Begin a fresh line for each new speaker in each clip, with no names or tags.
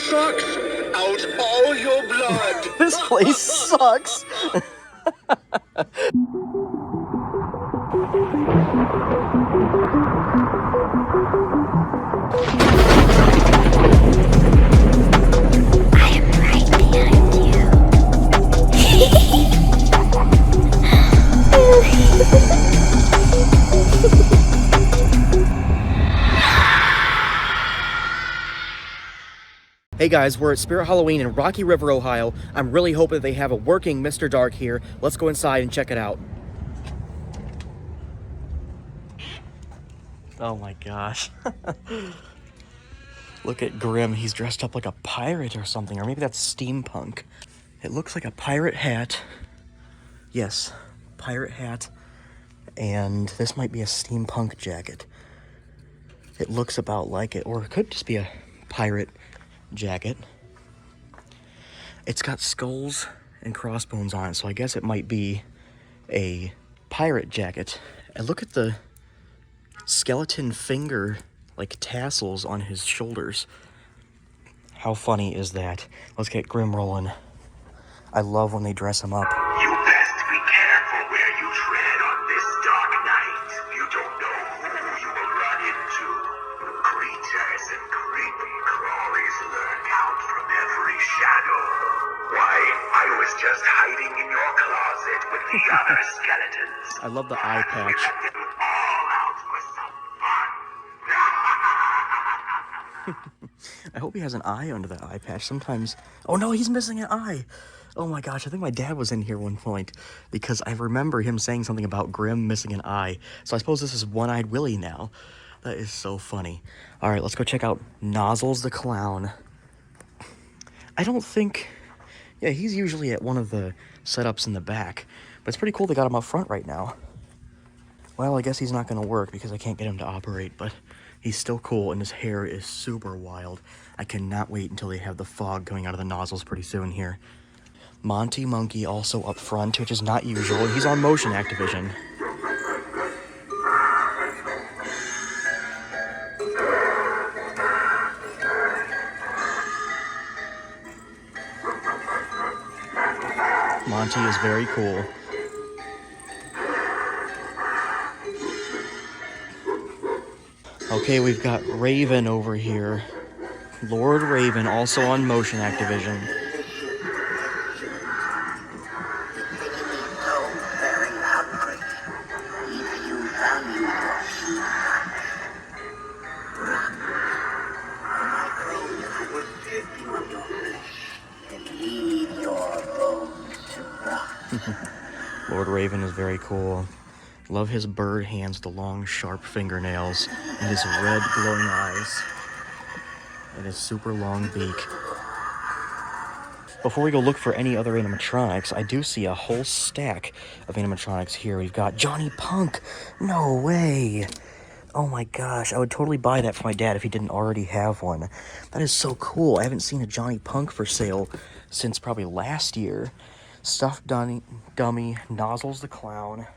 sucks out all your blood.
This place sucks. Hey guys, we're at Spirit Halloween in Rocky River, Ohio. I'm really hoping that they have a working Mr. Dark here. Let's go inside and check it out. Oh my gosh. Look at Grim. He's dressed up like a pirate or something, or maybe that's steampunk. It looks like a pirate hat. Yes, pirate hat. And this might be a steampunk jacket. It looks about like it, or it could just be a pirate jacket. It's got skulls and crossbones on it, so I guess it might be a pirate jacket. And look at the skeleton finger, like tassels on his shoulders. How funny is that? Let's get Grim rolling. I love when they dress him up.
You best be careful where you tread on this dark night. You don't know who you will run into. Creatures and creepy crawlies lurk out from every shadow. Why, I was just hiding in your closet with the other skeletons.
I love the eye patch.
We let them all out for some fun.
I hope he has an eye under that eye patch. Sometimes... Oh no, he's missing an eye! Oh my gosh, I think my dad was in here one point because I remember him saying something about Grim missing an eye. So I suppose this is One-Eyed Willie now. That is so funny. Alright, let's go check out Nozzles the Clown. I don't think... Yeah, he's usually at one of the setups in the back. But it's pretty cool they got him up front right now. Well, I guess he's not going to work because I can't get him to operate, but he's still cool and his hair is super wild. I cannot wait until they have the fog coming out of the nozzles pretty soon here. Monty Monkey also up front, which is not usual. He's on Motion Activision. Monty is very cool. Okay, we've got Raven over here. Lord Raven, also on Motion Activision. Lord Raven is very cool. Love his bird hands with the long, sharp fingernails and his red, glowing eyes and his super long beak. Before we go look for any other animatronics, I do see a whole stack of animatronics here. We've got Johnny Punk. No way. Oh my gosh, I would totally buy that for my dad if he didn't already have one. That is so cool. I haven't seen a Johnny Punk for sale since probably last year. Stuffed Dummy, Nozzles the Clown,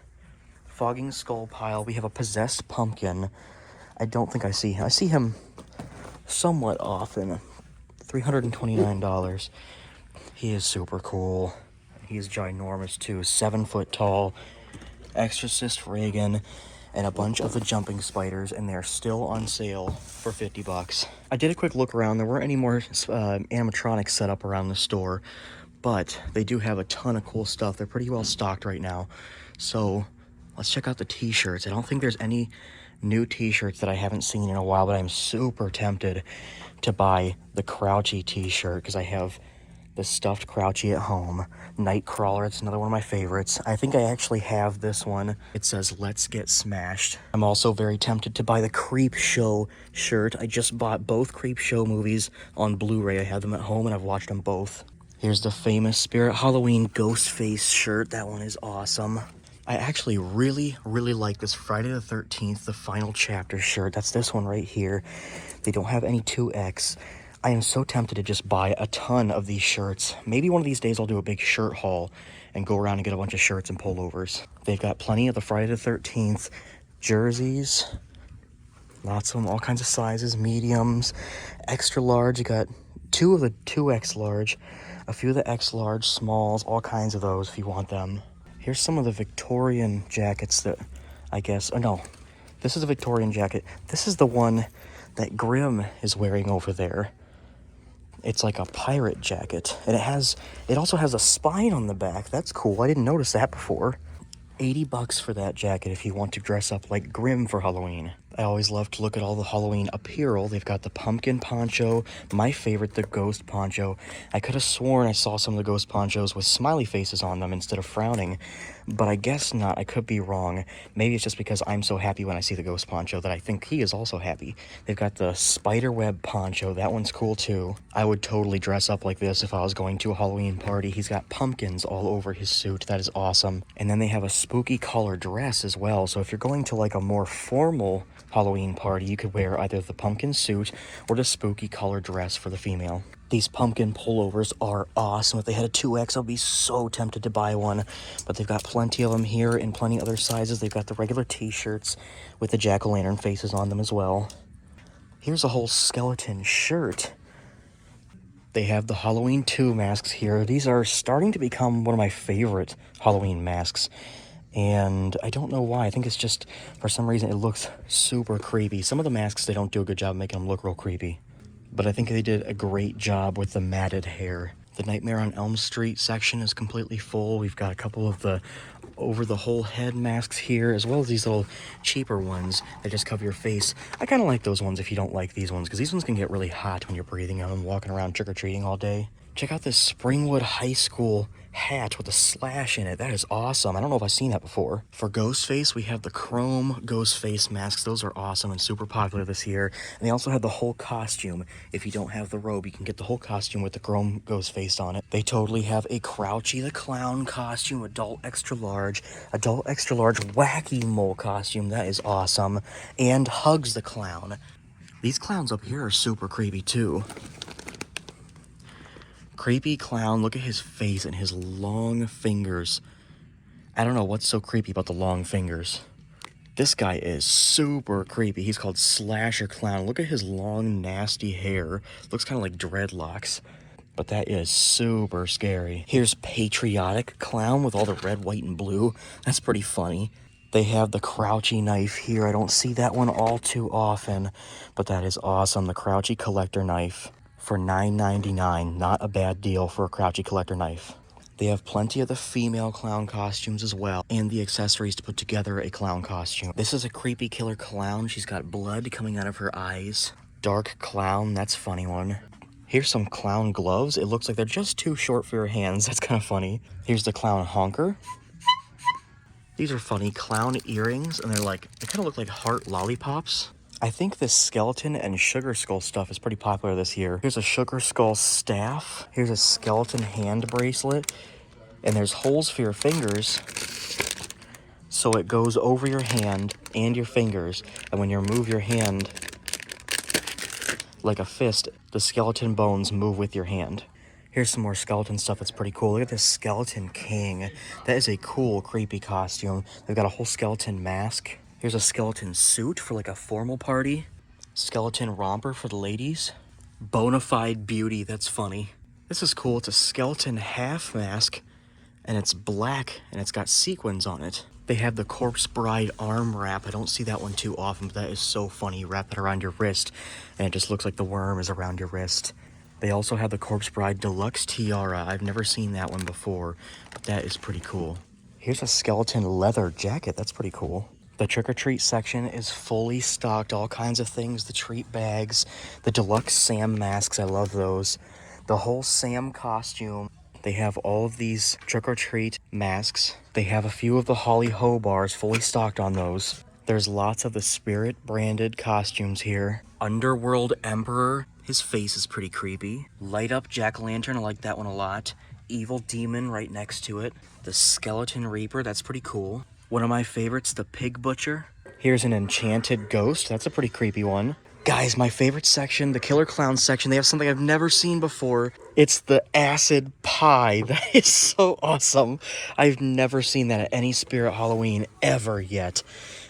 Fogging Skull Pile. We have a Possessed Pumpkin. I don't think I see him. I see him somewhat often. $329. He is super cool. He is ginormous too. 7 foot tall. Exorcist Reagan. And a bunch of the jumping spiders, and they're still on sale for $50. I did a quick look around. There weren't any more animatronics set up around the store, but they do have a ton of cool stuff. They're pretty well stocked right now. So let's check out the t-shirts. I don't think there's any new t-shirts that I haven't seen in a while, but I'm super tempted to buy the Crouchy t-shirt because I have the stuffed Crouchy at home. Nightcrawler, it's another one of my favorites. I think I actually have this one. It says, "Let's Get Smashed." I'm also very tempted to buy the Creep Show shirt. I just bought both Creep Show movies on Blu-ray. I have them at home and I've watched them both. Here's the famous Spirit Halloween Ghostface shirt. That one is awesome. I actually really like this Friday the 13th, the final chapter shirt. That's this one right here. They don't have any 2X. I am so tempted to just buy a ton of these shirts. Maybe one of these days I'll do a big shirt haul and go around and get a bunch of shirts and pullovers. They've got plenty of the Friday the 13th jerseys. Lots of them, all kinds of sizes, mediums, extra large. You got two of the 2X large, a few of the X large, smalls, all kinds of those if you want them. Here's some of the Victorian jackets that I guess, oh no, this is a Victorian jacket. This is the one that Grimm is wearing over there. It's like a pirate jacket, and it also has a spine on the back. That's cool. I didn't notice that before. $80 for that jacket if you want to dress up like Grimm for Halloween. I always love to look at all the Halloween apparel. They've got the pumpkin poncho, my favorite, the ghost poncho. I could have sworn I saw some of the ghost ponchos with smiley faces on them instead of frowning, but I guess not. I could be wrong. Maybe it's just because I'm so happy when I see the ghost poncho that I think he is also happy. They've got the spiderweb poncho. That one's cool too. I would totally dress up like this if I was going to a Halloween party. He's got pumpkins all over his suit. That is awesome. And then they have a spooky color dress as well. So if you're going to like a more formal Halloween party, you could wear either the pumpkin suit or the spooky color dress for the female. These pumpkin pullovers are awesome. If they had a 2X, I'd be so tempted to buy one. But they've got plenty of them here in plenty other sizes. They've got the regular t-shirts with the jack-o'-lantern faces on them as well. Here's a whole skeleton shirt. They have the Halloween 2 masks here. These are starting to become one of my favorite Halloween masks. And I don't know why. I think it's just, for some reason, it looks super creepy. Some of the masks, they don't do a good job making them look real creepy. But I think they did a great job with the matted hair. The Nightmare on Elm Street section is completely full. We've got a couple of the over-the-whole-head masks here, as well as these little cheaper ones that just cover your face. I kind of like those ones if you don't like these ones, because these ones can get really hot when you're breathing on them, walking around trick-or-treating all day. Check out this Springwood High School hat with a slash in it. That is awesome. I don't know if I've seen that before. For Ghostface, we have the chrome Ghostface masks. Those are awesome and super popular this year. And they also have the whole costume. If you don't have the robe, you can get the whole costume with the chrome Ghostface on it. They totally have a Crouchy the Clown costume, adult extra large Wacky Mole costume. That is awesome. And Hugs the Clown. These clowns up here are super creepy too. Creepy clown, look at his face and his long fingers. I don't know what's so creepy about the long fingers. This guy is super creepy. He's called Slasher Clown. Look at his long, nasty hair. Looks kind of like dreadlocks. But that is super scary. Here's Patriotic Clown with all the red, white, and blue. That's pretty funny. They have the Crouchy knife here. I don't see that one all too often, but that is awesome. The Crouchy collector knife. For $9.99, not a bad deal for a Crouchy collector knife. They have plenty of the female clown costumes as well, and the accessories to put together a clown costume. This is a creepy killer clown. She's got blood coming out of her eyes. Dark clown, that's a funny one. Here's some clown gloves. It looks like they're just too short for your hands. That's kind of funny. Here's the clown honker. These are funny clown earrings, and they kind of look like heart lollipops. I think this skeleton and sugar skull stuff is pretty popular this year. Here's a sugar skull staff. Here's a skeleton hand bracelet. And there's holes for your fingers, so it goes over your hand and your fingers. And when you move your hand like a fist, the skeleton bones move with your hand. Here's some more skeleton stuff that's pretty cool. Look at this Skeleton King. That is a cool, creepy costume. They've got a whole skeleton mask. Here's a skeleton suit for like a formal party. Skeleton romper for the ladies. Bonafide beauty, that's funny. This is cool. It's a skeleton half mask, and it's black, and it's got sequins on it. They have the Corpse Bride arm wrap. I don't see that one too often, but that is so funny. You wrap it around your wrist, and it just looks like the worm is around your wrist. They also have the Corpse Bride Deluxe Tiara. I've never seen that one before, but that is pretty cool. Here's a skeleton leather jacket. That's pretty cool. The trick-or-treat section is fully stocked, all kinds of things, the treat bags, the deluxe Sam masks, I love those, the whole Sam costume. They have all of these trick-or-treat masks. They have a few of the Holly Ho bars fully stocked on those. There's lots of the Spirit-branded costumes here. Underworld Emperor, his face is pretty creepy. Light Up Jack-o'-lantern, I like that one a lot. Evil Demon right next to it. The Skeleton Reaper, that's pretty cool. One of my favorites, the Pig Butcher. Here's an Enchanted Ghost. That's a pretty creepy one. Guys, my favorite section, the Killer Clown section, they have something I've never seen before. It's the Acid Pie. That is so awesome. I've never seen that at any Spirit Halloween ever yet.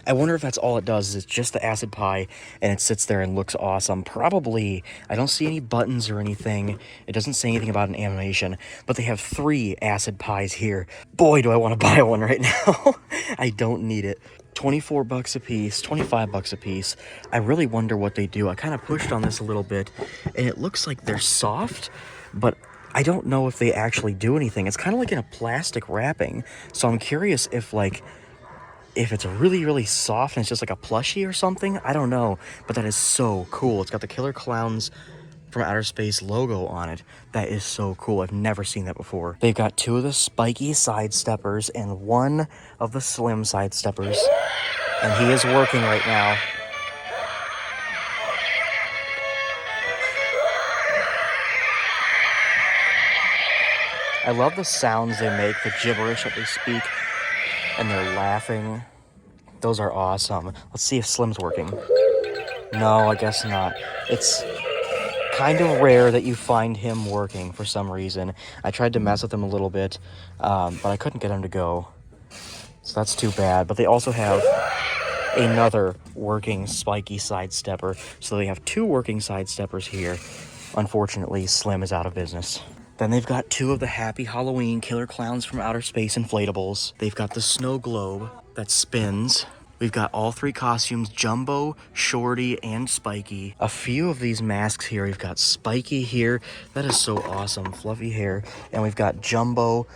I wonder if that's all it does, is it's just the acid pie, and it sits there and looks awesome. Probably. I don't see any buttons or anything. It doesn't say anything about an animation, but they have 3 acid pies here. Boy, do I want to buy one right now. I don't need it. 24 bucks a piece, 25 bucks a piece. I really wonder what they do. I kind of pushed on this a little bit, and it looks like they're soft, but I don't know if they actually do anything. It's kind of like in a plastic wrapping, so I'm curious if it's really, really soft and it's just like a plushie or something. I don't know, but that is so cool. It's got the Killer Clowns from Outer Space logo on it. That is so cool. I've never seen that before. They've got 2 of the spiky side steppers and 1 of the slim side steppers, and he is working right now. I love the sounds they make, the gibberish that they speak, and they're laughing. Those are awesome. Let's see if Slim's working. No, I guess not. It's kind of rare that you find him working for some reason. I tried to mess with him a little bit, but I couldn't get him to go. So that's too bad. But they also have another working spiky side stepper. So they have 2 working side steppers here. Unfortunately, Slim is out of business. Then they've got 2 of the Happy Halloween Killer Clowns from Outer Space inflatables. They've got the snow globe that spins. We've got all 3 costumes, Jumbo, Shorty, and Spiky. A few of these masks here. We've got Spiky here. That is so awesome. Fluffy hair. And we've got Jumbo,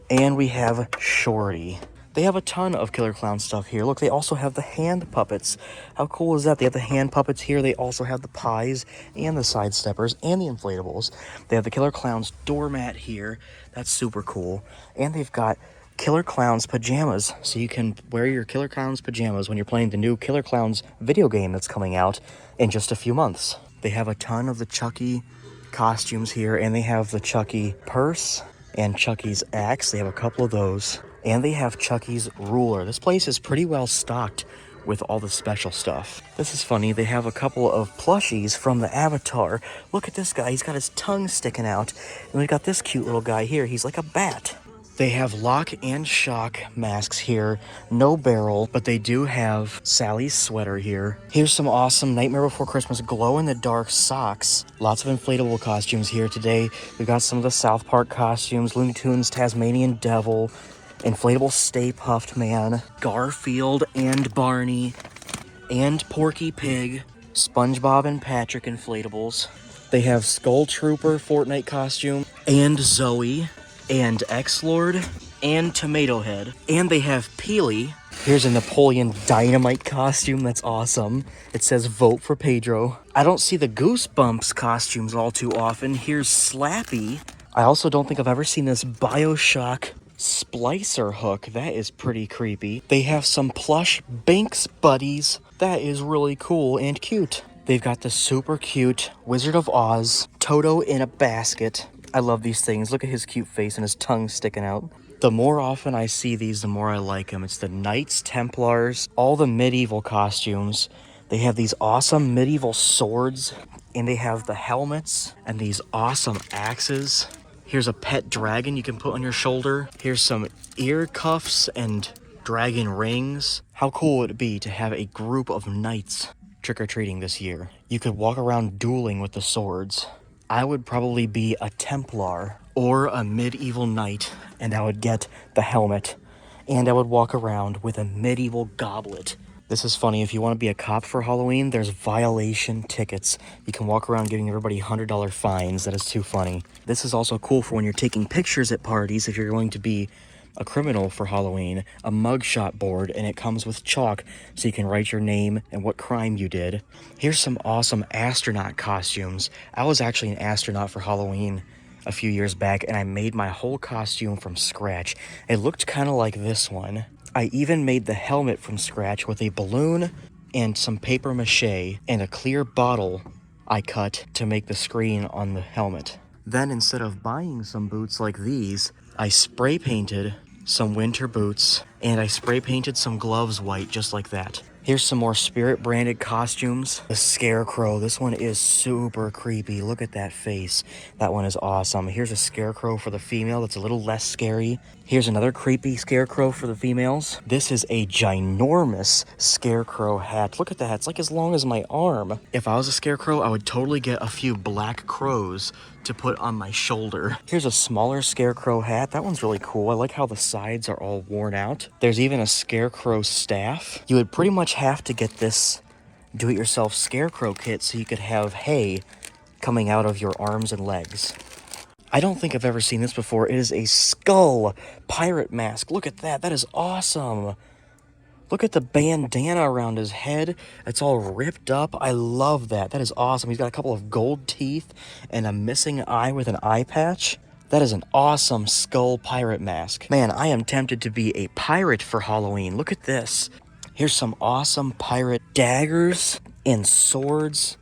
and we have Shorty. They have a ton of Killer Clown stuff here. Look, they also have the hand puppets. How cool is that? They have the hand puppets here. They also have the pies and the side steppers and the inflatables. They have the Killer Clowns doormat here. That's super cool. And they've got Killer Clowns pajamas, so you can wear your Killer Clowns pajamas when you're playing the new Killer Clowns video game that's coming out in just a few months. They have a ton of the Chucky costumes here, and they have the Chucky purse and Chucky's axe. They have a couple of those. And they have Chucky's ruler. This place is pretty well stocked with all the special stuff. This is funny. They have a couple of plushies from the Avatar. Look at this guy. He's got his tongue sticking out. And we got this cute little guy here. He's like a bat. They have Lock and Shock masks here. No barrel, but they do have Sally's sweater here. Here's some awesome Nightmare Before Christmas glow-in-the-dark socks. Lots of inflatable costumes here today. We've got some of the South Park costumes, Looney Tunes, Tasmanian Devil, inflatable Stay Puft Man, Garfield and Barney, and Porky Pig, SpongeBob and Patrick inflatables. They have Skull Trooper Fortnite costume, and Zoe, and X-Lord, and Tomato Head. And they have Peely. Here's a Napoleon Dynamite costume. That's awesome. It says vote for Pedro. I don't see the Goosebumps costumes all too often. Here's Slappy. I also don't think I've ever seen this BioShock Splicer hook. That is pretty creepy. They have some plush Binks buddies. That is really cool and cute. They've got the super cute Wizard of Oz Toto in a basket. I love these things. Look at his cute face and his tongue sticking out. The more often I see these, the more I like them. It's the Knights, Templars, all the medieval costumes. They have these awesome medieval swords, and they have the helmets and these awesome axes. Here's a pet dragon you can put on your shoulder. Here's some ear cuffs and dragon rings. How cool would it be to have a group of knights trick-or-treating this year? You could walk around dueling with the swords. I would probably be a Templar or a medieval knight, and I would get the helmet, and I would walk around with a medieval goblet. This is funny. If you want to be a cop for Halloween, there's violation tickets. You can walk around giving everybody $100 fines. That is too funny. This is also cool for when you're taking pictures at parties. If you're going to be a criminal for Halloween, a mugshot board, and it comes with chalk so you can write your name and what crime you did. Here's some awesome astronaut costumes. I was actually an astronaut for Halloween a few years back, and I made my whole costume from scratch. It looked kind of like this one. I even made the helmet from scratch with a balloon and some paper mache and a clear bottle I cut to make the screen on the helmet. Then instead of buying some boots like these, I spray painted some winter boots, and I spray painted some gloves white just like that. Here's some more Spirit branded costumes. The Scarecrow. This one is super creepy. Look at that face. That one is awesome. Here's a Scarecrow for the female that's a little less scary. Here's another creepy Scarecrow for the females. This is a ginormous Scarecrow hat. Look at that. It's like as long as my arm. If I was a Scarecrow, I would totally get a few black crows to put on my shoulder. Here's a smaller Scarecrow hat. That one's really cool. I like how the sides are all worn out. There's even a Scarecrow staff. You would pretty much have to get this do-it-yourself Scarecrow kit so you could have hay coming out of your arms and legs. I don't think I've ever seen this before. It is a skull pirate mask. Look at that. That is awesome. Look at the bandana around his head. It's all ripped up. I love that. That is awesome. He's got a couple of gold teeth and a missing eye with an eye patch. That is an awesome skull pirate mask. Man, I am tempted to be a pirate for Halloween. Look at this. Here's some awesome pirate daggers and swords.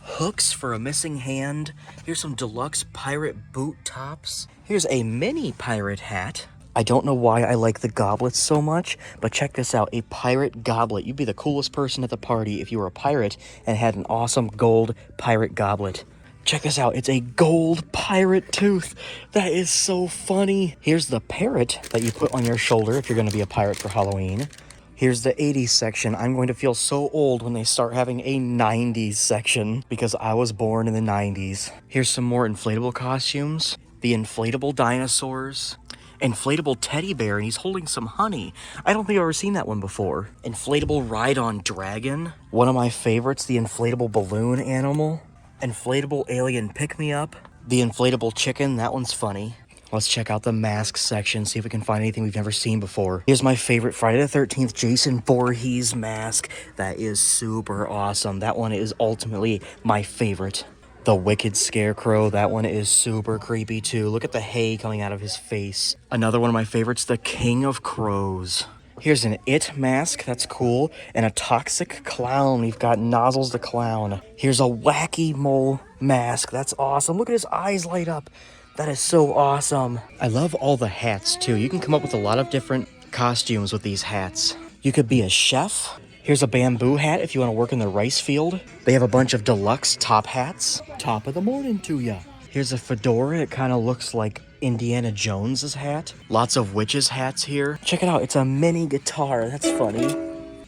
Hooks for a missing hand. Here's some deluxe pirate boot tops. Here's a mini pirate hat. I don't know why I like the goblets so much, but check this out, a pirate goblet. You'd be the coolest person at the party if you were a pirate and had an awesome gold pirate goblet. Check this out, it's a gold pirate tooth. That is so funny. Here's the parrot that you put on your shoulder if you're going to be a pirate for Halloween. Here's the 80s section. I'm going to feel so old when they start having a 90s section because I was born in the 90s. Here's some more inflatable costumes. The inflatable dinosaurs. Inflatable teddy bear, and he's holding some honey. I don't think I've ever seen that one before. Inflatable ride-on dragon. One of my favorites, the inflatable balloon animal. Inflatable alien pick-me-up. The inflatable chicken, that one's funny. Let's check out the mask section, see if we can find anything we've never seen before. Here's my favorite Friday the 13th Jason Voorhees mask. That is super awesome. That one is ultimately my favorite. The Wicked Scarecrow, that one is super creepy too. Look at the hay coming out of his face. Another one of my favorites, the King of Crows. Here's an It mask, that's cool. And a Toxic Clown, we've got Nozzles the Clown. Here's a Wacky Mole mask, that's awesome. Look at his eyes light up. That is so awesome. I love all the hats too. You can come up with a lot of different costumes with these hats. You could be a chef. Here's a bamboo hat if you want to work in the rice field. They have a bunch of deluxe top hats. Top of the morning to ya. Here's a fedora. It kind of looks like Indiana Jones's hat. Lots of witches' hats here. Check it out. It's a mini guitar. That's funny.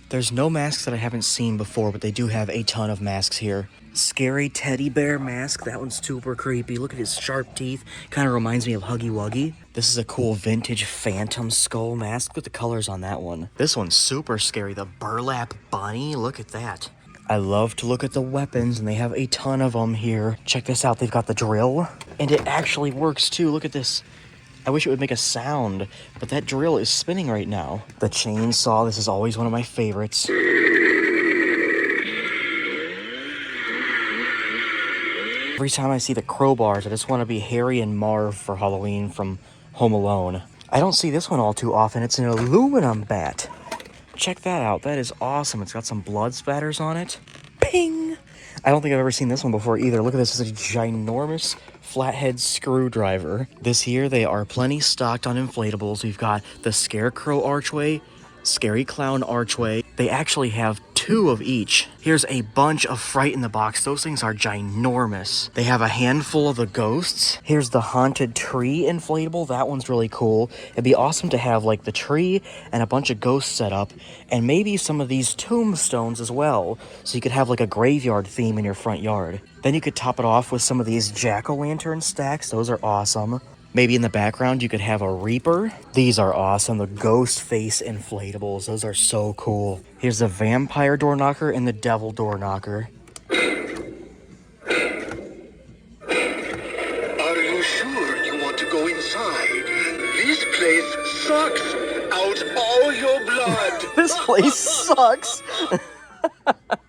There's no masks that I haven't seen before, but they do have a ton of masks here. Scary teddy bear mask. That one's super creepy. Look at his sharp teeth. Kind of reminds me of Huggy Wuggy. This is a cool vintage phantom skull mask. Look at the colors on that one. This one's super scary. The burlap bunny. Look at that. I love to look at the weapons, and they have a ton of them here. Check this out. They've got the drill, and it actually works too. Look at this. I wish it would make a sound, but that drill is spinning right now. The chainsaw. This is always one of my favorites. Every time I see the crowbars, I just want to be Harry and Marv for Halloween from Home Alone. I don't see this one all too often. It's an aluminum bat. Check that out. That is awesome. It's got some blood spatters on it. Ping! I don't think I've ever seen this one before either. Look at this. It's a ginormous flathead screwdriver. This year, they are plenty stocked on inflatables. We've got the Scarecrow archway, Scary Clown archway. They actually have 2 of each. Here's a bunch of Fright in the Box. Those things are ginormous. They have a handful of the ghosts. Here's the haunted tree inflatable. That one's really cool. It'd be awesome to have like the tree and a bunch of ghosts set up, and maybe some of these tombstones as well, so you could have like a graveyard theme in your front yard. Then you could top it off with some of these jack-o'-lantern stacks. Those are awesome. Maybe in the background you could have a Reaper. These are awesome. The ghost face inflatables. Those are so cool. Here's the vampire door knocker and the devil door knocker.
Are you sure you want to go inside? This place sucks out all your blood.
This place sucks.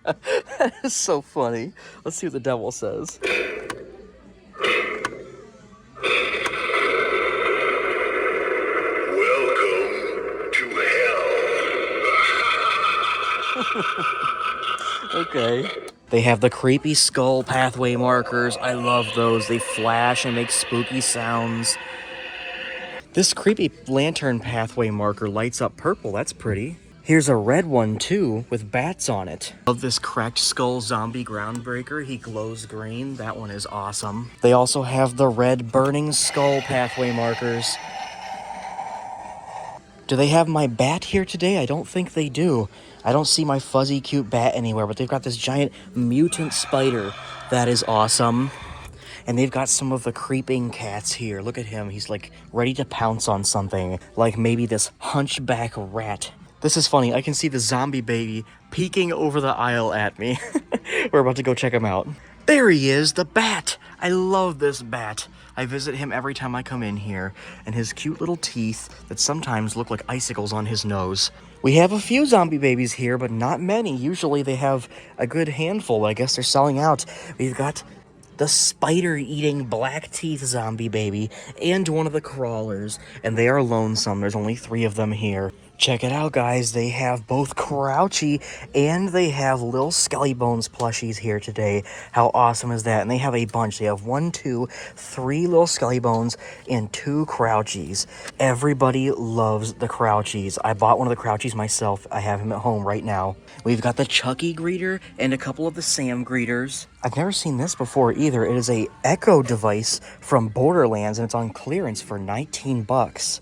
That is so funny. Let's see what the devil says. Okay. They have the creepy skull pathway markers. I love those. They flash and make spooky sounds. This creepy lantern pathway marker lights up purple. That's pretty. Here's a red one too with bats on it. Love this cracked skull zombie groundbreaker. He glows green. That one is awesome. They also have the red burning skull pathway markers. Do they have my bat here today? I don't think they do. I don't see my fuzzy cute bat anywhere, but they've got this giant mutant spider. That is awesome. And they've got some of the creeping cats here. Look at him. He's like ready to pounce on something. Like maybe this hunchback rat. This is funny. I can see the zombie baby peeking over the aisle at me. We're about to go check him out. There he is, the bat. I love this bat. I visit him every time I come in here, and his cute little teeth that sometimes look like icicles on his nose. We have a few zombie babies here, but not many. Usually they have a good handful. I guess they're selling out. We've got the spider-eating black teeth zombie baby and one of the crawlers, and they are lonesome. There's only 3 of them here. Check it out, guys. They have both Crouchy and they have little Skelly Bones plushies here today. How awesome is that? And they have a bunch. They have 1, 2, 3 little Skelly Bones and 2 Crouchies. Everybody loves the Crouchies. I bought one of the Crouchies myself. I have him at home right now. We've got the Chucky greeter and a couple of the Sam greeters. I've never seen this before either. It is a Echo device from Borderlands and it's on clearance for 19 bucks.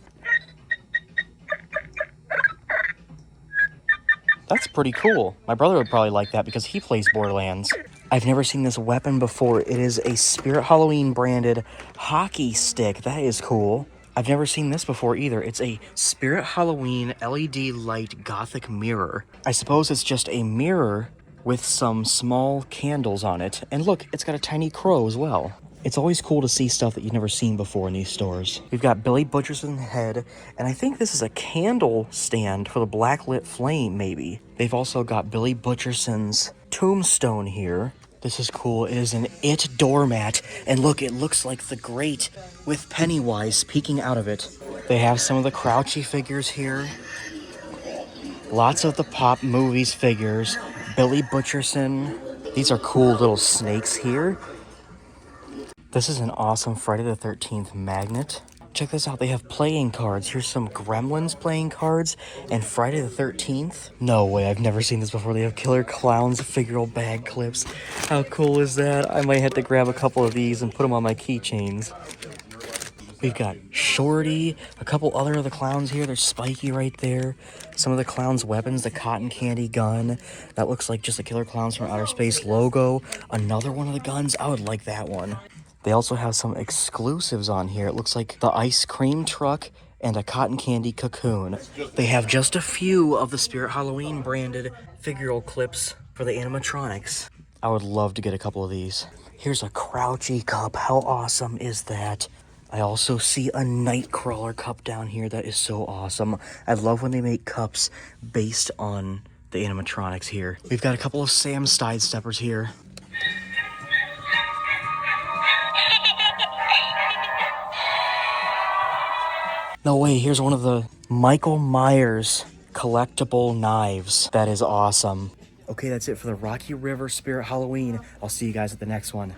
That's pretty cool. My brother would probably like that because he plays Borderlands. I've never seen this weapon before. It is a Spirit Halloween branded hockey stick. That is cool. I've never seen this before either. It's a Spirit Halloween LED light gothic mirror. I suppose it's just a mirror with some small candles on it. And look, it's got a tiny crow as well. It's always cool to see stuff that you've never seen before in these stores. We've got Billy Butcherson's head, and I think this is a candle stand for the blacklit flame, maybe. They've also got Billy Butcherson's tombstone here. This is cool. It is an It doormat, and look, it looks like the grate with Pennywise peeking out of it. They have some of the Crouchy figures here. Lots of the Pop Movies figures. Billy Butcherson. These are cool little snakes here. This is an awesome Friday the 13th magnet. Check this out. They have playing cards. Here's some Gremlins playing cards and Friday the 13th. No way. I've never seen this before. They have Killer Clowns figural bag clips. How cool is that? I might have to grab a couple of these and put them on my keychains. We've got Shorty, a couple other of the clowns here. There's Spiky right there. Some of the clowns' weapons, the cotton candy gun. That looks like just a Killer Clowns from Outer Space logo. Another one of the guns. I would like that one. They also have some exclusives on here. It looks like the ice cream truck and a cotton candy cocoon. They have just a few of the Spirit Halloween branded figural clips for the animatronics. I would love to get a couple of these. Here's a Crouchy cup. How awesome is that? I also see a Nightcrawler cup down here. That is so awesome. I love when they make cups based on the animatronics here. We've got a couple of Sam Sidesteppers here. No way, here's one of the Michael Myers collectible knives. That is awesome. Okay, that's it for the Rocky River Spirit Halloween. I'll see you guys at the next one.